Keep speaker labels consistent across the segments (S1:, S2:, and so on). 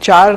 S1: 4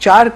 S1: 4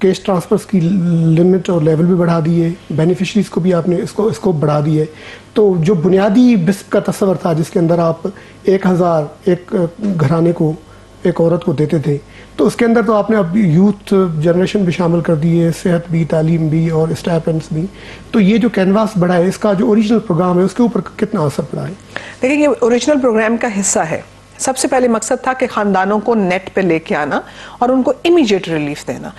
S2: cash transfers کی limit اور level بھی بڑھا دی ہے, بینیفیشریز کو بھی آپ نے اس کو بڑھا دی ہے. تو جو بنیادی بسپ کا تصور تھا جس کے اندر آپ 1000 ایک گھرانے کو, ایک عورت کو دیتے تھے, تو اس کے اندر تو آپ نے اب یوتھ جنریشن بھی شامل کر دی ہے, صحت بھی, تعلیم بھی اور اسٹائپینڈس بھی. تو یہ جو کینواس بڑھا ہے, اس کا جو اوریجنل پروگرام ہے اس کے اوپر کتنا اثر پڑا ہے؟
S1: دیکھیں یہ اوریجنل پروگرام کا حصہ ہے. سب سے پہلے مقصد تھا کہ خاندانوں کو نیٹ پہ لے کے آنا اور ان کو امیجیٹ ریلیف دینا.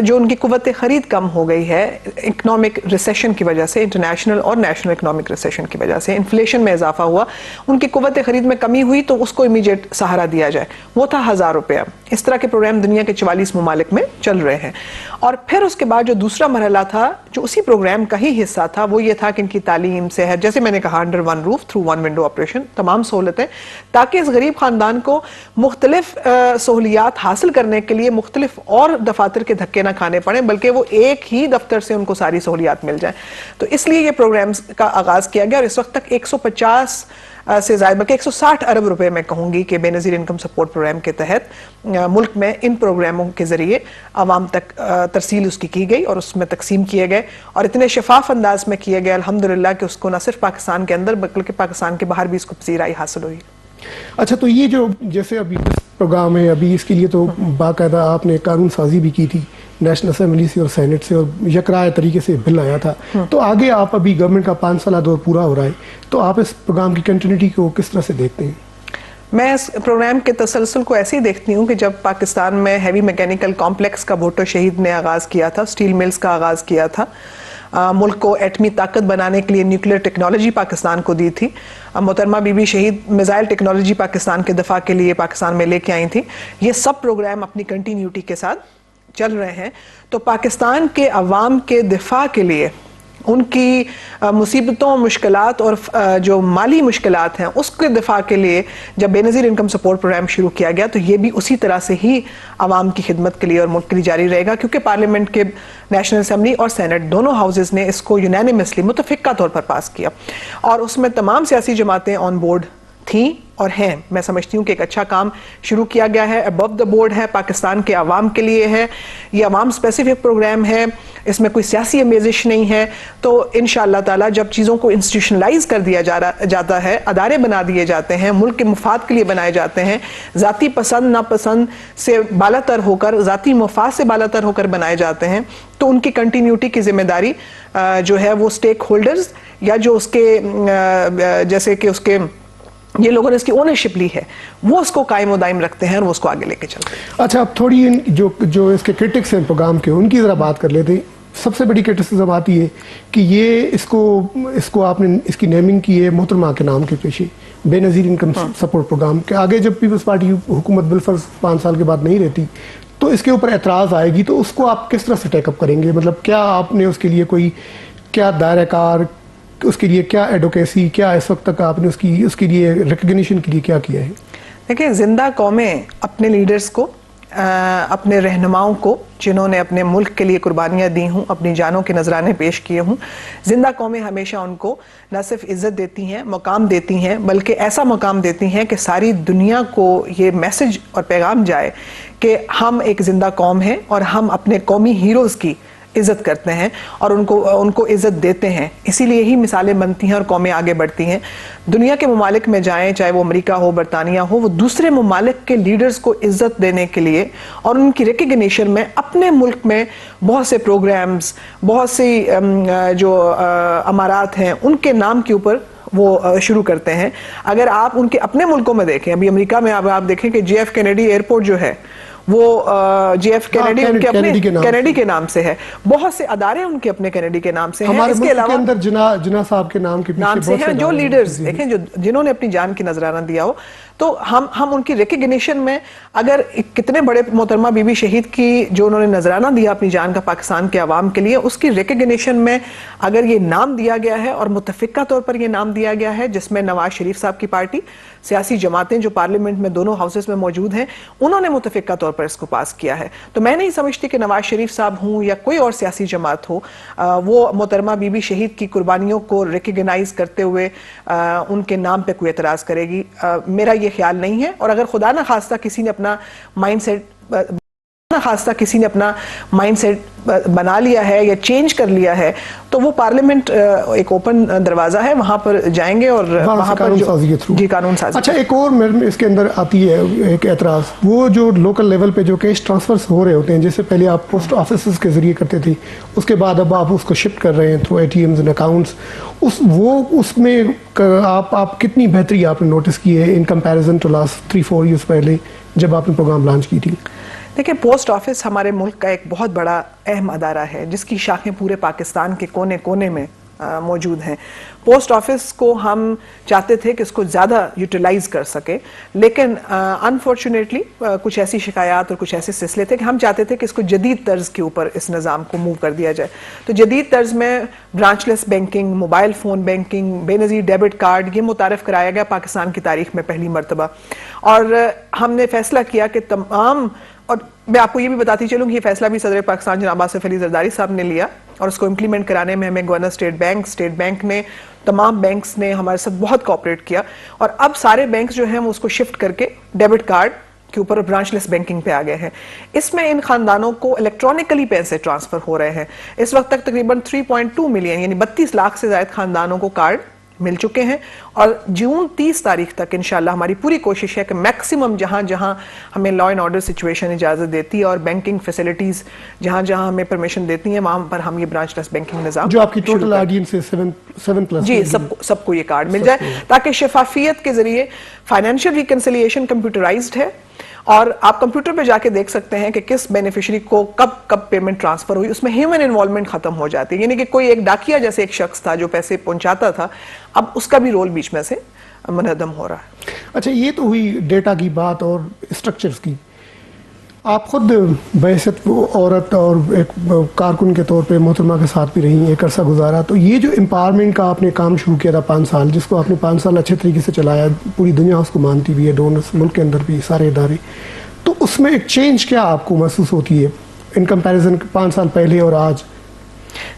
S1: جو ان کی قوت خرید کم ہو گئی ہے اکنامک ریسیشن کی وجہ سے, انٹرنیشنل اور نیشنل اکنامک ریسیشن کی وجہ سے, انفلیشن میں اضافہ ہوا, ان کی قوت خرید میں کمی ہوئی, تو اس کو امیجیٹ سہارا دیا جائے. وہ تھا 1000 روپیہ. اس طرح کے پروگرام دنیا کے 44 ممالک میں چل رہے ہیں. اور پھر اس کے بعد جو دوسرا مرحلہ تھا جو اسی پروگرام کا ہی حصہ تھا, وہ یہ تھا کہ ان کی تعلیم, صحت, جیسے میں نے کہا under one roof through one window operation, تمام سہولتیں, تاکہ اس غریب خاندان کو مختلف سہولیات حاصل کرنے کے لیے مختلف اور دفاتر کے دھکے نہ کھانے پڑیں, بلکہ وہ ایک ہی دفتر سے ان کو ساری سہولیات مل جائیں. تو اس لیے یہ پروگرام کا آغاز کیا گیا, اور اس وقت تک 150 سے زائد, بلکہ 160 ارب روپے میں کہوں گی کہ بے نظیر انکم سپورٹ پروگرام کے تحت ملک میں ان پروگراموں کے ذریعے عوام تک ترسیل اس کی گئی اور اس میں تقسیم کیے گئے, اور اتنے شفاف انداز میں کیے گئے الحمدللہ کہ اس کو نہ صرف پاکستان کے اندر بلکہ پاکستان کے باہر بھی اس کو پذیرائی حاصل ہوئی.
S2: اچھا, تو یہ جو جیسے ابھی پروگرام ہے, ابھی اس کے لیے تو باقاعدہ آپ نے قانون سازی بھی کی تھی نیشنل اسمبلی سے اور سینٹ سے, اور یکرائے طریقے سے بل آیا تھا. تو آگے آپ ابھی گورنمنٹ کا 5 سالہ دور پورا ہو رہا ہے, تو آپ اس پروگرام کی کنٹینیوٹی کو کس طرح سے دیکھتے ہیں؟
S1: میں اس پروگرام کے تسلسل کو ایسے ہی دیکھتی ہوں کہ جب پاکستان میں ہیوی میکینیکل کمپلیکس کا بھٹو شہید نے آغاز کیا تھا, سٹیل ملز کا آغاز کیا تھا, ملک کو ایٹمی طاقت بنانے کے لیے نیوکلیر ٹیکنالوجی پاکستان کو دی تھی, محترمہ بی بی شہید میزائل ٹیکنالوجی پاکستان کے دفاع کے لیے پاکستان میں لے کے آئی تھی. یہ سب پروگرام اپنی کنٹینیوٹی کے ساتھ چل رہے ہیں. تو پاکستان کے عوام کے دفاع کے لیے, ان کی مصیبتوں, مشکلات اور جو مالی مشکلات ہیں اس کے دفاع کے لیے جب بے نظیر انکم سپورٹ پروگرام شروع کیا گیا, تو یہ بھی اسی طرح سے ہی عوام کی خدمت کے لیے اور ملک کے لیے جاری رہے گا, کیونکہ پارلیمنٹ کے نیشنل اسمبلی اور سینٹ دونوں ہاؤسز نے اس کو یونینیمسلی متفقہ طور پر پاس کیا, اور اس میں تمام سیاسی جماعتیں آن بورڈ تھیں اور ہیں. میں سمجھتی ہوں کہ ایک اچھا کام شروع کیا گیا ہے, ابو دا بورڈ ہے, پاکستان کے عوام کے لیے ہے, یہ عوام اسپیسیفک پروگرام ہے, اس میں کوئی سیاسی امیزش نہیں ہے. تو انشاءاللہ تعالی جب چیزوں کو انسٹیٹیوشنلائز کر دیا جاتا ہے, ادارے بنا دیے جاتے ہیں, ملک کے مفاد کے لیے بنائے جاتے ہیں, ذاتی پسند ناپسند سے بالاتر ہو کر, ذاتی مفاد سے بالاتر ہو کر بنائے جاتے ہیں, تو ان کی کنٹینیوٹی کی ذمہ داری جو ہے وہ سٹیک ہولڈرز یا جو اس کے جیسے کہ اس کے یہ لوگوں نے اس کی اونرشپ لی ہے, وہ اس کو قائم و دائم رکھتے ہیں اور وہ اس کو آگے لے کے چلتے ہیں.
S2: اچھا, اب تھوڑی جو اس کے کرٹکس ہیں پروگرام کے, ان کی ذرا بات کر لیتے ہیں. سب سے بڑی کرٹیسزم آتی ہے کہ یہ اس کو آپ نے اس کی نیمنگ کی ہے محترمہ کے نام کے پیچھے, بے نظیر انکم سپورٹ پروگرام کے. آگے جب پیپلز پارٹی حکومت بالفرض 5 سال کے بعد نہیں رہتی, تو اس کے اوپر اعتراض آئے گی, تو اس کو آپ کس طرح سے ٹیک اپ کریں گے؟ مطلب کیا آپ نے اس کے لیے کوئی کیا دائرہ کار, اس کے لیے کیا ایڈوکیسی, کیا اس وقت تک آپ نے اس کے لیے ریکگنیشن کے لیے کیا کیا ہے؟
S1: دیکھیں, زندہ قومیں اپنے لیڈرز کو, اپنے رہنماؤں کو جنہوں نے اپنے ملک کے لیے قربانیاں دی ہوں, اپنی جانوں کے نذرانے پیش کیے ہوں, زندہ قومیں ہمیشہ ان کو نہ صرف عزت دیتی ہیں, مقام دیتی ہیں, بلکہ ایسا مقام دیتی ہیں کہ ساری دنیا کو یہ میسج اور پیغام جائے کہ ہم ایک زندہ قوم ہیں اور ہم اپنے قومی ہیروز کی عزت کرتے ہیں اور ان کو عزت دیتے ہیں. اسی لیے ہی مثالیں بنتی ہیں اور قومیں آگے بڑھتی ہیں. دنیا کے ممالک میں جائیں, چاہے وہ امریکہ ہو, برطانیہ ہو, وہ دوسرے ممالک کے لیڈرز کو عزت دینے کے لیے اور ان کی ریکگنیشن میں اپنے ملک میں بہت سے پروگرامز, بہت سی جو امارات ہیں, ان کے نام کے اوپر وہ شروع کرتے ہیں. اگر آپ ان کے اپنے ملکوں میں دیکھیں, ابھی امریکہ میں آپ دیکھیں کہ جے ایف کینیڈی ایئرپورٹ جو ہے وہ جے ایف کینیڈی ان کے اپنے کینیڈی کے نام سے ہے, بہت سے ادارے ان کے اپنے کینیڈی کے نام سے ہیں.
S2: ہمارے ملک کے اندر جناح صاحب کے نام کے پیچھے
S1: سے ہیں جو لیڈرز دیکھیں جنہوں نے اپنی جان کی نذرانہ دیا ہو. تو ہم ان کی ریکگنیشن میں اگر کتنے بڑے محترمہ بی بی شہید کی جو انہوں نے نذرانہ دیا اپنی جان کا پاکستان کے عوام کے لیے, اس کی ریکگنیشن میں اگر یہ نام دیا گیا ہے اور متفقہ طور پر یہ نام دیا گیا ہے, جس میں نواز شریف صاحب کی پارٹی, سیاسی جماعتیں جو پارلیمنٹ میں دونوں ہاؤسز میں موجود ہیں, انہوں نے متفقہ طور پر اس کو پاس کیا ہے. تو میں نہیں سمجھتی کہ نواز شریف صاحب ہوں یا کوئی اور سیاسی جماعت ہو, وہ محترمہ بی بی شہید کی قربانیوں کو ریکگنائز کرتے ہوئے ان کے نام پہ کوئی اعتراض کرے گی. میرا یہ خیال نہیں ہے. اور اگر خدا نہ خواستہ کسی نے اپنا مائنڈ سیٹ خواستہ کسی نے اپنا مائنڈ سیٹ بنا لیا ہے یا چینج کر لیا ہے تو وہ پارلیمنٹ ایک اوپن دروازہ ہے, وہاں پر جائیں گے اور وہاں پر
S2: قانون سازی کے تھرو.
S1: جی قانون سازی.
S2: اچھا ایک اور اس کے اندر آتی ہے ایک اعتراض, وہ جو لوکل لیول پہ جو کیش ٹرانسفرز ہو رہے ہوتے ہیں, جیسے پہلے آپ پوسٹ آفیسز کے ذریعے کرتے تھے, اس کے بعد اب آپ اس کو شفٹ کر رہے ہیں through A T Ms and accounts, اس میں آپ کتنی بہتری آپ نے نوٹس کی ہے in comparison to last 3-4 years پہلے جب آپ نے پروگرام لانچ کی تھی؟
S1: دیکھیں پوسٹ آفس ہمارے ملک کا ایک بہت بڑا اہم ادارہ ہے جس کی شاخیں پورے پاکستان کے کونے کونے میں موجود ہیں. پوسٹ آفس کو ہم چاہتے تھے کہ اس کو زیادہ یوٹیلائز کر سکے, لیکن انفارچونیٹلی کچھ ایسی شکایات اور کچھ ایسے سلسلے تھے کہ ہم چاہتے تھے کہ اس کو جدید طرز کے اوپر اس نظام کو موو کر دیا جائے. تو جدید طرز میں برانچ لیس بینکنگ, موبائل فون بینکنگ, بے نظیر ڈیبٹ کارڈ یہ متعارف کرایا گیا پاکستان کی تاریخ میں پہلی مرتبہ. اور ہم نے فیصلہ کیا کہ تمام, اور میں آپ کو یہ بھی بتاتی چلوں کہ یہ فیصلہ بھی صدر پاکستان جناب آصف علی زرداری صاحب نے لیا, اور اس کو امپلیمنٹ کرانے میں ہمیں گورنر اسٹیٹ بینک نے, تمام بینکس نے ہمارے ساتھ بہت کوآپریٹ کیا, اور اب سارے بینکس جو ہیں وہ اس کو شفٹ کر کے ڈیبٹ کارڈ کے اوپر برانچ لیس بینکنگ پہ آ گئے ہیں. اس میں ان خاندانوں کو الیکٹرانکلی پیسے ٹرانسفر ہو رہے ہیں. اس وقت تک تقریباً 3.2 ملین یعنی 32 لاکھ سے زائد خاندانوں کو کارڈ مل چکے ہیں, اور جون 30 تاریخ تک انشاءاللہ ہماری پوری کوشش ہے کہ میکسیمم جہاں جہاں ہمیں لا اینڈ آرڈر سچویشن اجازت دیتی ہے اور بینکنگ فیسلٹیز جہاں جہاں ہمیں پرمیشن دیتی ہیں وہاں پر ہم یہ برانچ لیس بینکنگ نظام
S2: جو آپ کی ٹوٹل آڈینس ہے 7+
S1: جی سب کو یہ کارڈ مل جائے, تاکہ شفافیت کے ذریعے فائنینشیل ریکنسیلیشن کمپیوٹرائزڈ ہے, اور آپ کمپیوٹر پہ جا کے دیکھ سکتے ہیں کہ کس بینیفیشری کو کب پیمنٹ ٹرانسفر ہوئی. اس میں ہیومن انوالومنٹ ختم ہو جاتی ہے, یعنی کہ کوئی ایک ڈاکیا جیسے ایک شخص تھا جو پیسے پہنچاتا تھا, اب اس کا بھی رول بیچ میں سے منہدم ہو رہا ہے.
S2: اچھا یہ تو ہوئی ڈیٹا کی بات اور اسٹرکچرز کی. آپ خود بحیثیت عورت اور ایک کارکن کے طور پہ محترمہ کے ساتھ بھی رہی ایک عرصہ گزارا, تو یہ جو امپاورمنٹ کا آپ نے کام شروع کیا تھا 5 سال, جس کو آپ نے 5 سال اچھے طریقے سے چلایا, پوری دنیا اس کو مانتی بھی ہے, ڈونرز ملک کے اندر بھی سارے ادارے, تو اس میں ایک چینج کیا آپ کو محسوس ہوتی ہے ان کمپیریزن 5 سال پہلے اور آج؟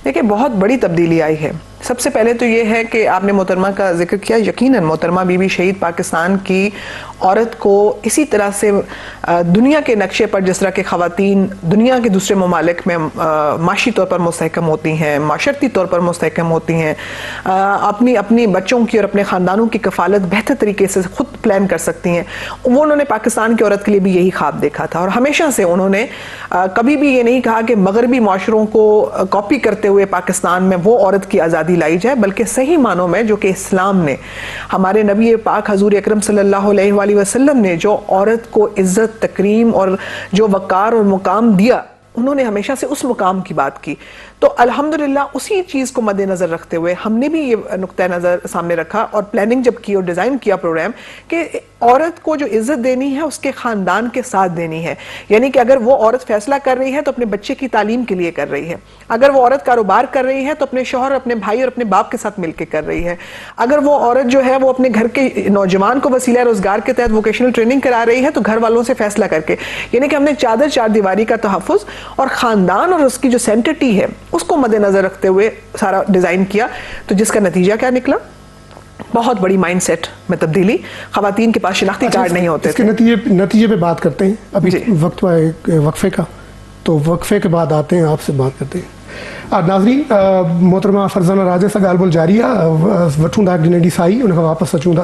S1: دیکھیں بہت بڑی تبدیلی آئی ہے. سب سے پہلے تو یہ ہے کہ آپ نے محترمہ کا ذکر کیا, یقیناً محترمہ بی بی شہید پاکستان کی عورت کو اسی طرح سے دنیا کے نقشے پر جس طرح کے خواتین دنیا کے دوسرے ممالک میں معاشی طور پر مستحکم ہوتی ہیں, معاشرتی طور پر مستحکم ہوتی ہیں, اپنی بچوں کی اور اپنے خاندانوں کی کفالت بہتر طریقے سے خود پلان کر سکتی ہیں, وہ انہوں نے پاکستان کی عورت کے لیے بھی یہی خواب دیکھا تھا. اور ہمیشہ سے انہوں نے کبھی بھی یہ نہیں کہا کہ مغربی معاشروں کو کاپی کرتے ہوئے پاکستان میں وہ عورت کی آزادی لائی جائے, بلکہ صحیح معنوں میں جو کہ اسلام نے, ہمارے نبی پاک حضور اکرم صلی اللہ علیہ وآلہ وسلم نے جو عورت کو عزت, تکریم اور جو وقار اور مقام دیا, انہوں نے ہمیشہ سے اس مقام کی بات کی. تو الحمدللہ اسی چیز کو مد نظر رکھتے ہوئے ہم نے بھی یہ نقطہ نظر سامنے رکھا اور پلاننگ جب کی اور ڈیزائن کیا پروگرام کہ عورت کو جو عزت دینی ہے اس کے خاندان کے ساتھ دینی ہے. یعنی کہ اگر وہ عورت فیصلہ کر رہی ہے تو اپنے بچے کی تعلیم کے لیے کر رہی ہے, اگر وہ عورت کاروبار کر رہی ہے تو اپنے شوہر, اپنے بھائی اور اپنے باپ کے ساتھ مل کے کر رہی ہے, اگر وہ عورت جو ہے وہ اپنے گھر کے نوجوان کو وسیلہ روزگار کے تحت ووکیشنل ٹریننگ کرا رہی ہے تو گھر والوں سے فیصلہ کر کے. یعنی کہ ہم نے چار دیواری کا تحفظ اور خاندان اور اس کی جو سینٹرٹی ہے اس کو مد نظر رکھتے ہوئے سارا ڈیزائن کیا. تو جس کا نتیجہ کیا نکلا, بہت بڑی مائنڈ سیٹ میں تبدیلی. خواتین کے پاس شناختی کارڈ نہیں ہوتے تھے.
S2: اس کے نتیجے پہ بات کرتے ہیں ابھی وقت وقفے کا, تو وقفے کے بعد آتے ہیں آپ سے بات کرتے ہیں. ناظرین, محترمہ فرزانہ راجہ سا گال بول جاری وٹھوں دا ڈنڈی سائی ان کا واپس اچوں دا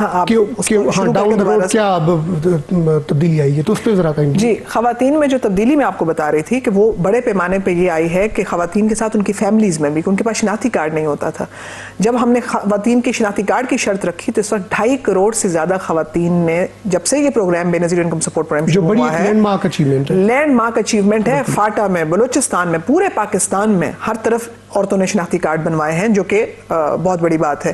S2: ہاں ڈاؤن دا روڈ کیا اب تبدیلی آئی ہے، تو اس پہ ذرا کہیں گے؟
S1: جی، خواتین میں جو تبدیلی میں آپ کو بتا رہی تھی کہ وہ بڑے پیمانے پہ یہ آئی ہے کہ خواتین کے ساتھ ان کی فیملیز میں بھی، ان کے پاس شناختی کارڈ نہیں ہوتا تھا. جب ہم نے خواتین کی شناختی کارڈ کی شرط رکھی تو اس وقت 2.5 کروڑ سے زیادہ خواتین نے، جب سے یہ پروگرام بے نظیر انکم سپورٹ پروگرام
S2: جو بڑی لینڈ مارک اچیومنٹ ہے،
S1: لینڈ مارک اچیومنٹ ہے. فاٹا میں، بلوچستان میں، پورے پاکستان میں ہر طرف عورتوں نے شناختی کارڈ بنوائے ہیں، جو کہ بہت بڑی بات ہے.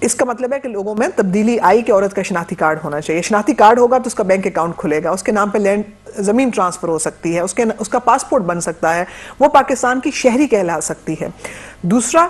S1: اس کا مطلب ہے کہ لوگوں میں تبدیلی آئی کہ عورت کا شناختی کارڈ ہونا چاہیے. شناختی کارڈ ہوگا تو اس کا بینک اکاؤنٹ کھلے گا، اس کے نام پہ لینڈ زمین ٹرانسفر ہو سکتی ہے، اس کا پاسپورٹ بن سکتا ہے، وہ پاکستان کی شہری کہلا سکتی ہے. دوسرا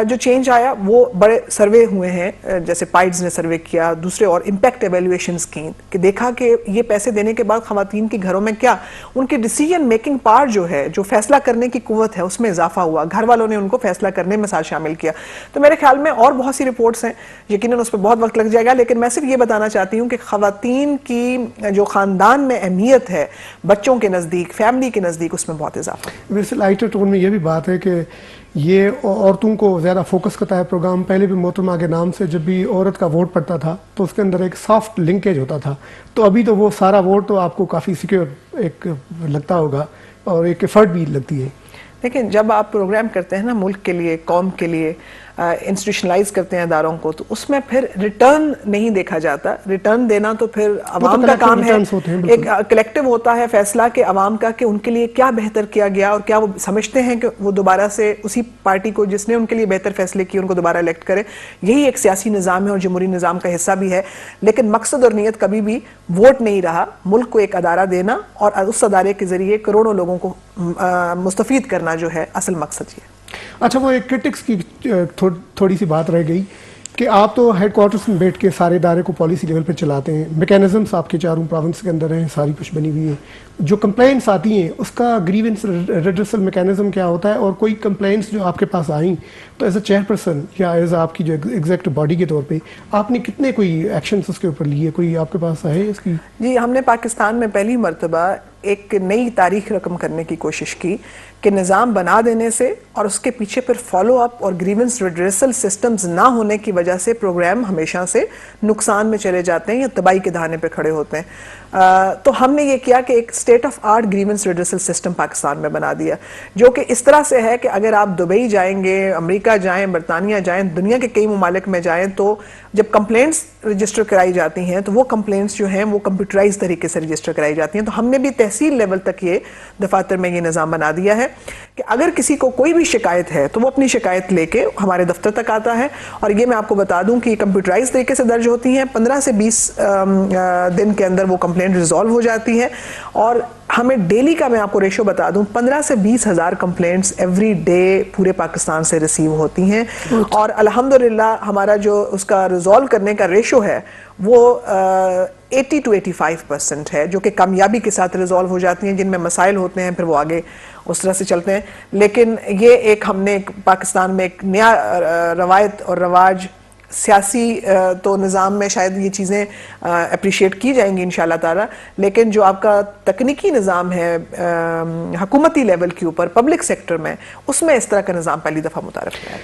S1: جو چینج آیا وہ بڑے سروے ہوئے ہیں، جیسے پائڈز نے سروے کیا، دوسرے اور امپیکٹ ایویلویشنز کی، کہ دیکھا کہ یہ پیسے دینے کے بعد خواتین کے گھروں میں کیا ان کی ڈیسیجن میکنگ پاور جو ہے، جو فیصلہ کرنے کی قوت ہے، اس میں اضافہ ہوا. گھر والوں نے ان کو فیصلہ کرنے میں ساتھ شامل کیا. تو میرے خیال میں اور بہت سی رپورٹس ہیں، یقیناً اس پہ بہت وقت لگ جائے گا، لیکن میں صرف یہ بتانا چاہتی ہوں کہ خواتین کی جو خاندان میں اہمیت ہے، بچوں کے نزدیک، فیملی کے نزدیک، اس میں بہت اضافہ.
S2: ویسے لائٹر ٹون میں یہ بھی بات ہے کہ یہ عورتوں کو زیادہ فوکس کرتا ہے پروگرام. پہلے بھی محترمہ کے نام سے جب بھی عورت کا ووٹ پڑتا تھا تو اس کے اندر ایک سافٹ لنکیج ہوتا تھا. تو ابھی تو وہ سارا ووٹ تو آپ کو کافی سیکیور ایک لگتا ہوگا اور ایک ایفرٹ بھی لگتی ہے.
S1: لیکن جب آپ پروگرام کرتے ہیں نا ملک کے لیے، قوم کے لیے، انسٹیٹیوشنلائز کرتے ہیں اداروں کو، تو اس میں پھر ریٹرن نہیں دیکھا جاتا. ریٹرن دینا تو پھر عوام کا کام ہے. ایک کلیکٹیو ہوتا ہے فیصلہ کہ عوام کا، کہ ان کے لیے کیا بہتر کیا گیا، اور کیا وہ سمجھتے ہیں کہ وہ دوبارہ سے اسی پارٹی کو جس نے ان کے لیے بہتر فیصلے کیے ان کو دوبارہ الیکٹ کرے. یہی ایک سیاسی نظام ہے اور جمہوری نظام کا حصہ بھی ہے. لیکن مقصد اور نیت کبھی بھی ووٹ نہیں رہا. ملک کو ایک ادارہ دینا اور اس ادارے کے ذریعے کروڑوں لوگوں کو مستفید کرنا جو ہے اصل مقصد یہ.
S2: اچھا، وہ ایک کرٹکس کی تھوڑی سی بات رہ گئی کہ آپ تو ہیڈ کوارٹرز میں بیٹھ کے سارے ادارے کو پالیسی لیول پہ چلاتے ہیں. میکینزمس آپ کے چاروں پروونس کے اندر ہیں، ساری کچھ بنی ہوئی ہے. جو کمپلینٹس آتی ہیں اس کا گریونس ریڈرسل میکینزم کیا ہوتا ہے؟ اور کوئی کمپلینٹس جو آپ کے پاس آئیں تو ایز اے چیئرپرسن یا ایز آپ کی جو ایگزیکٹو باڈی کے طور پہ آپ نے کتنے کوئی ایکشنس اس کے اوپر لیے؟ کوئی آپ کے پاس ہے اس کی؟
S1: جی، ہم نے پاکستان میں پہلی مرتبہ ایک نئی تاریخ رقم کرنے کی کوشش کی کہ نظام بنا دینے سے اور اس کے پیچھے پھر فالو اپ اور گریونس ریڈریسل سسٹمز نہ ہونے کی وجہ سے پروگرام ہمیشہ سے نقصان میں چلے جاتے ہیں یا تباہی کے دہانے پہ کھڑے ہوتے ہیں. تو ہم نے یہ کیا کہ ایک state of art grievance redressal system Pakistan میں بنا دیا، جو کہ اس طرح سے ہے کہ اگر آپ دبئی جائیں گے، امریکہ جائیں، برطانیہ جائیں، دنیا کے کئی ممالک میں جائیں، تو جب کمپلینٹس رجسٹر کرائی جاتی ہیں تو وہ کمپلینٹس جو ہیں وہ کمپیوٹرائز طریقے سے رجسٹر کرائی جاتی ہیں. تو ہم نے بھی تحصیل لیول تک یہ دفاتر میں یہ نظام بنا دیا ہے کہ اگر کسی کو کوئی بھی شکایت ہے تو وہ اپنی شکایت لے کے ہمارے دفتر تک آتا ہے. اور یہ میں آپ کو بتا دوں کہ کمپیوٹرائز طریقے سے درج ہوتی ہیں. 15 سے 20 دن کے اندر وہ کمپلینٹ ریزالو ہو جاتی ہے. اور ہمیں ڈیلی کا میں آپ کو ریشو بتا دوں، 15 سے 20 ہزار کمپلینٹس ایوری ڈے پورے پاکستان سے ریسیو ہوتی ہیں. اور الحمدللہ ہمارا جو اس کا ریزالو کرنے کا ریشو ہے وہ 80 to 85% ہے، جو کہ کامیابی کے ساتھ ریزالو ہو جاتی ہیں. جن میں مسائل ہوتے ہیں پھر وہ آگے اس طرح سے چلتے ہیں. لیکن یہ ایک ہم نے پاکستان میں ایک نیا روایت اور رواج، سیاسی تو نظام میں شاید یہ چیزیں اپریشیٹ کی جائیں گی انشاءاللہ تعالی، لیکن جو آپ کا تکنیکی نظام ہے حکومتی لیول کے اوپر، پبلک سیکٹر میں، اس میں اس طرح کا نظام پہلی دفعہ متعارف کیا ہے.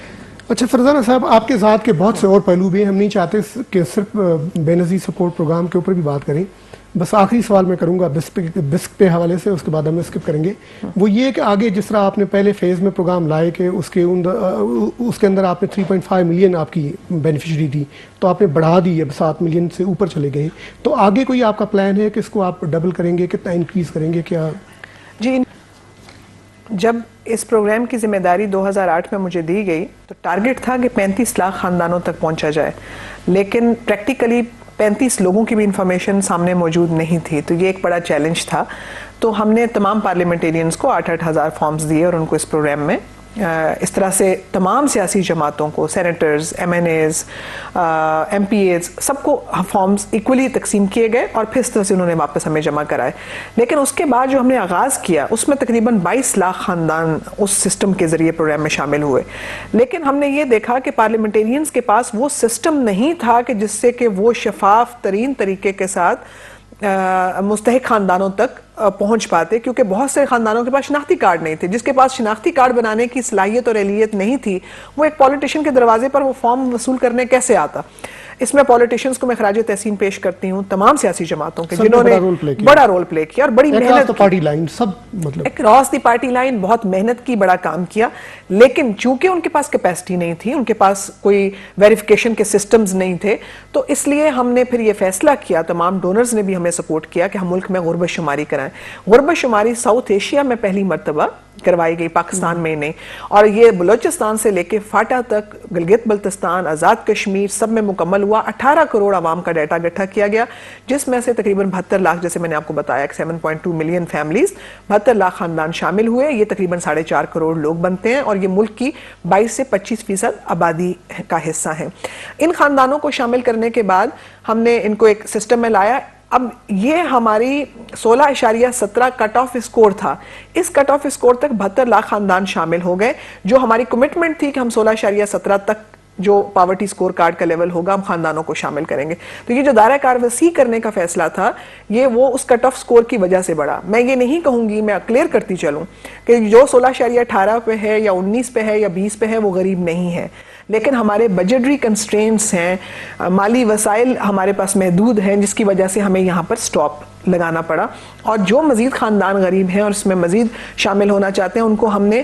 S2: اچھا فرزانہ صاحب، آپ کے ذات کے بہت سے اور پہلو بھی ہیں، ہم نہیں چاہتے کہ صرف بے نظیر سپورٹ پروگرام کے اوپر بھی بات کریں. بس آخری سوال میں کروں گا بسک پہ حوالے سے، اس کے بعد ہم اسکپ کریں گے. وہ یہ کہ آگے جس طرح آپ نے پہلے فیز میں پروگرام لائے کہ اس کے اندر آپ نے 3.5 ملین آپ کی بینیفیشری تھی، تو آپ نے بڑھا دی، اب 7 ملین سے اوپر چلے گئے. تو آگے کوئی آپ کا پلان ہے کہ اس کو آپ ڈبل کریں گے، کتنا انکریز کریں گے؟ کیا
S1: جی، جب اس پروگرام کی ذمہ داری 2008 میں مجھے دی گئی تو ٹارگٹ تھا کہ 35 لاکھ خاندانوں تک پہنچا جائے، لیکن پریکٹیکلی 35 لوگوں کی بھی انفارمیشن سامنے موجود نہیں تھی. تو یہ ایک بڑا چیلنج تھا. تو ہم نے تمام پارلیمنٹیرینز کو 8-8 ہزار فارمز دیے اور ان کو اس پروگرام میں اس طرح سے تمام سیاسی جماعتوں کو، senators, M N As, M P As, سب کو فارمز ایکولی تقسیم کیے گئے اور پھر اس طرح سے انہوں نے واپس ہمیں جمع کرائے. لیکن اس کے بعد جو ہم نے آغاز کیا اس میں تقریباً 22 لاکھ خاندان اس سسٹم کے ذریعے پروگرام میں شامل ہوئے. لیکن ہم نے یہ دیکھا کہ پارلیمنٹیرینز کے پاس وہ سسٹم نہیں تھا کہ جس سے کہ وہ شفاف ترین طریقے کے ساتھ مستحق خاندانوں تک پہنچ پاتے، کیونکہ بہت سے خاندانوں کے پاس شناختی کارڈ نہیں تھے. جس کے پاس شناختی کارڈ بنانے کی صلاحیت اور اہلیت نہیں تھی، وہ ایک پولیٹیشین کے دروازے پر وہ فارم وصول کرنے کیسے آتا؟ اس میں پولیٹیشینز کو میں خراج تحسین پیش کرتی ہوں تمام سیاسی جماعتوں کے
S2: سب نے
S1: جنہوں
S2: بڑا
S1: نے
S2: رول پلے کیا۔
S1: بڑا رول پلے کیا اور بڑی محنت کی،
S2: پارٹی لائن سب مطلب
S1: اکراس دی پارٹی لائن بہت محنت کی، بڑا کام کیا، لیکن چونکہ ان کے پاس کیپیسٹی نہیں تھی، ان کے پاس کوئی ویریفیکیشن کے سسٹمز نہیں تھے، تو اس لیے ہم نے پھر یہ فیصلہ کیا، تمام ڈونرز نے بھی ہمیں سپورٹ کیا کہ ہم ملک میں غربت شماری کرائیں۔ غربت شماری ساؤتھ ایشیا میں پہلی مرتبہ کروائی گئی، پاکستان میں نہیں، اور یہ بلوچستان سے لے کے فاٹا تک، گلگت بلتستان، آزاد کشمیر سب میں مکمل ہوا۔ 18 کروڑ عوام کا ڈیٹا اکٹھا کیا گیا، جس میں سے تقریباً 72 لاکھ، جیسے میں نے آپ کو بتایا 7.2 ملین فیملیز، 72 لاکھ خاندان شامل ہوئے، یہ تقریباً 4.5 کروڑ لوگ بنتے ہیں، اور یہ ملک کی 22 سے 25% آبادی کا حصہ ہیں۔ ان خاندانوں کو شامل کرنے کے بعد ہم نے ان کو ایک سسٹم میں لایا۔ اب یہ ہماری 16.17 کٹ آف اسکور تھا، اس کٹ آف اسکور تک 72 لاکھ خاندان شامل ہو گئے، جو ہماری کمٹمنٹ تھی کہ ہم 16.17 تک جو پاورٹی سکور کارڈ کا لیول ہوگا ہم خاندانوں کو شامل کریں گے۔ تو یہ جو دائرہ کار وسیع کرنے کا فیصلہ تھا، یہ وہ اس کٹ آف سکور کی وجہ سے بڑھا۔ میں یہ نہیں کہوں گی، میں کلیئر کرتی چلوں کہ جو 16.18 پہ ہے یا 19 پہ ہے یا 20 پہ ہے وہ غریب نہیں ہے، لیکن ہمارے بجٹری کنسٹرینٹس ہیں، مالی وسائل ہمارے پاس محدود ہیں، جس کی وجہ سے ہمیں یہاں پر سٹاپ لگانا پڑا، اور جو مزید خاندان غریب ہیں اور اس میں مزید شامل ہونا چاہتے ہیں، ان کو ہم نے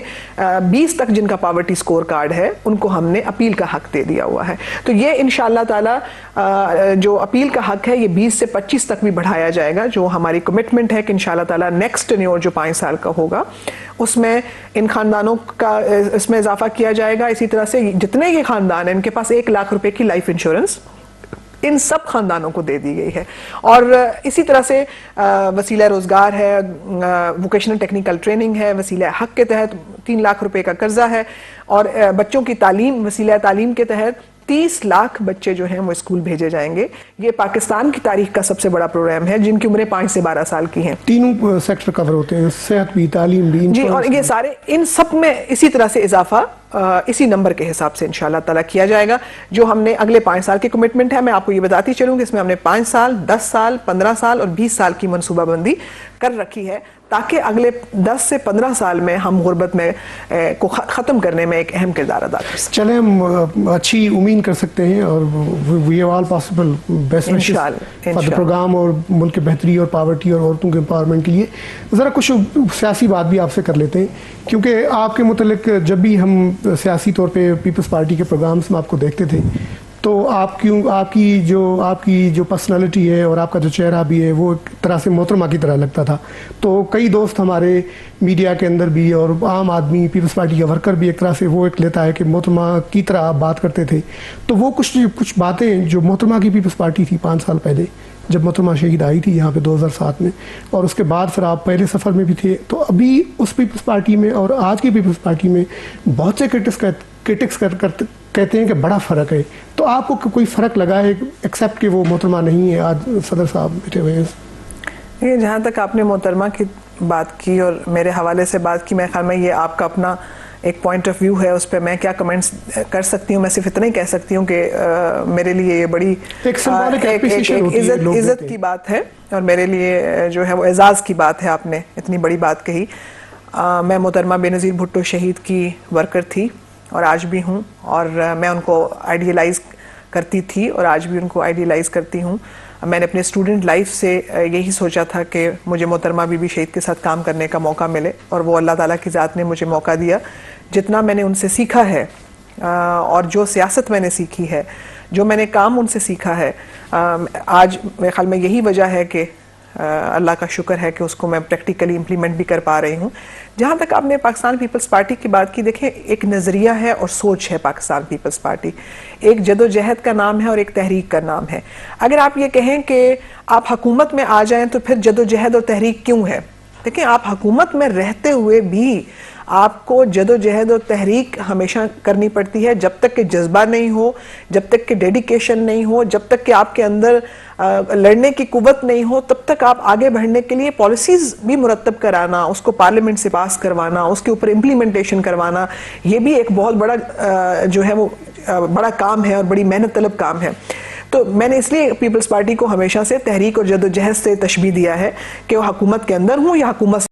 S1: 20 تک جن کا پاورٹی سکور کارڈ ہے ان کو ہم نے اپیل کا حق دے دیا ہوا ہے۔ تو یہ انشاءاللہ تعالی جو اپیل کا حق ہے یہ 20 سے 25 تک بھی بڑھایا جائے گا، جو ہماری کمٹمنٹ ہے کہ انشاءاللہ تعالی نیکسٹ ٹینیور جو 5 سال کا ہوگا اس میں ان خاندانوں کا اس میں اضافہ کیا جائے گا۔ اسی طرح سے جتنے یہ خاندان ہیں ان کے پاس 1 لاکھ روپے کی لائف انشورنس ان سب خاندانوں کو دے دی گئی ہے، اور اسی طرح سے وسیلہ روزگار ہے، ووکیشنل ٹیکنیکل ٹریننگ ہے، وسیلہ حق کے تحت 3 لاکھ روپے کا قرضہ ہے، اور بچوں کی تعلیم، وسیلہ تعلیم کے تحت 30 لاکھ بچے جو ہیں وہ اسکول بھیجے جائیں گے۔ یہ پاکستان کی تاریخ کا سب سے بڑا پروگرام ہے، جن کی عمریں 5 سے 12 سال کی ہیں۔
S2: تینوں سیکٹر کور ہوتے ہیں، صحت بھی، تعلیم بھی،
S1: جی، اور یہ سارے ان سب میں اسی طرح سے اضافہ اسی نمبر کے حساب سے انشاءاللہ تعالیٰ کیا جائے گا، جو ہم نے اگلے 5 سال کی کمٹمنٹ ہے۔ میں آپ کو یہ بتاتی چلوں کہ اس میں ہم نے 5 سال، 10 سال، 15 سال اور 20 سال کی منصوبہ بندی کر رکھی ہے، تاکہ اگلے 10 سے 15 سال میں ہم غربت میں کو ختم کرنے میں ایک اہم کردار ادا کر سکیں۔
S2: چلیں ہم اچھی امید کر سکتے ہیں، اور we have all possible best wishes for the program اور ملک کی بہتری اور پاورٹی اور عورتوں کے امپاورمنٹ کے لیے۔ ذرا کچھ سیاسی بات بھی آپ سے کر لیتے ہیں، کیونکہ آپ کے متعلق جب بھی ہم سیاسی طور پہ پیپلز پارٹی کے پروگرامز میں آپ کو دیکھتے تھے، تو آپ کی جو پرسنالٹی ہے اور آپ کا جو چہرہ بھی ہے وہ ایک طرح سے محترمہ کی طرح لگتا تھا۔ تو کئی دوست ہمارے میڈیا کے اندر بھی اور عام آدمی پیپلز پارٹی کا ورکر بھی ایک طرح سے وہ ایک لیتا ہے کہ محترمہ کی طرح آپ بات کرتے تھے۔ تو وہ کچھ باتیں جو محترمہ کی پیپلز پارٹی تھی 5 سال پہلے جب محترمہ شہید آئی تھی یہاں پہ 2007 میں، اور اس کے بعد پھر آپ پہلے سفر میں بھی تھے، تو ابھی اس پیپلز پارٹی میں اور آج کی پیپلز پارٹی میں بہت سے کرٹکس کہتے ہیں کہ بڑا فرق ہے۔ تو آپ کو کوئی فرق لگا ہے ایکسیپٹ کہ وہ محترمہ نہیں ہے، آج صدر صاحب بیٹھے ہوئے ہیں؟
S1: یہ جہاں تک آپ نے محترمہ کی بات کی اور میرے حوالے سے بات کی، میرے خیال میں یہ آپ کا اپنا ایک پوائنٹ آف ویو ہے، اس پہ میں کیا کمنٹس کر سکتی ہوں؟ میں صرف اتنا ہی کہہ سکتی ہوں کہ میرے لیے یہ بڑی عزت کی بات ہے، اور میرے لیے جو ہے وہ اعزاز کی بات ہے۔ آپ نے اتنی بڑی بات کہی۔ میں محترمہ بینظیر بھٹو شہید کی ورکر تھی اور آج بھی ہوں، اور میں ان کو آئیڈیلائز کرتی تھی اور آج بھی ان کو آئیڈیلائز کرتی ہوں۔ میں نے اپنے اسٹوڈنٹ لائف سے یہی سوچا تھا کہ مجھے محترمہ بی بی شہید کے ساتھ کام کرنے کا موقع ملے، اور وہ اللہ تعالیٰ کی ذات نے مجھے موقع دیا۔ جتنا میں نے ان سے سیکھا ہے، اور جو سیاست میں نے سیکھی ہے، جو میں نے کام ان سے سیکھا ہے، آج میرے خیال میں یہی وجہ ہے کہ اللہ کا شکر ہے کہ اس کو میں پریکٹیکلی امپلیمنٹ بھی کر پا رہی ہوں۔ جہاں تک آپ نے پاکستان پیپلز پارٹی کی بات کی، دیکھیں ایک نظریہ ہے اور سوچ ہے پاکستان پیپلز پارٹی، ایک جد و جہد کا نام ہے اور ایک تحریک کا نام ہے۔ اگر آپ یہ کہیں کہ آپ حکومت میں آ جائیں تو پھر جد و جہد اور تحریک کیوں ہے؟ دیکھیں آپ حکومت میں رہتے ہوئے بھی آپ کو جد و جہد اور تحریک ہمیشہ کرنی پڑتی ہے، جب تک کہ جذبہ نہیں ہو، جب تک کہ ڈیڈیکیشن نہیں ہو، جب تک کہ آپ کے اندر لڑنے کی قوت نہیں ہو، تب تک آپ آگے بڑھنے کے لیے پالیسیز بھی مرتب کرانا، اس کو پارلیمنٹ سے پاس کروانا، اس کے اوپر امپلیمنٹیشن کروانا، یہ بھی ایک بہت بڑا جو ہے وہ بڑا کام ہے اور بڑی محنت طلب کام ہے۔ تو میں نے اس لیے پیپلز پارٹی کو ہمیشہ سے تحریک اور جد و جہد سے تشبیہ دیا ہے کہ وہ حکومت کے اندر ہوں یا حکومت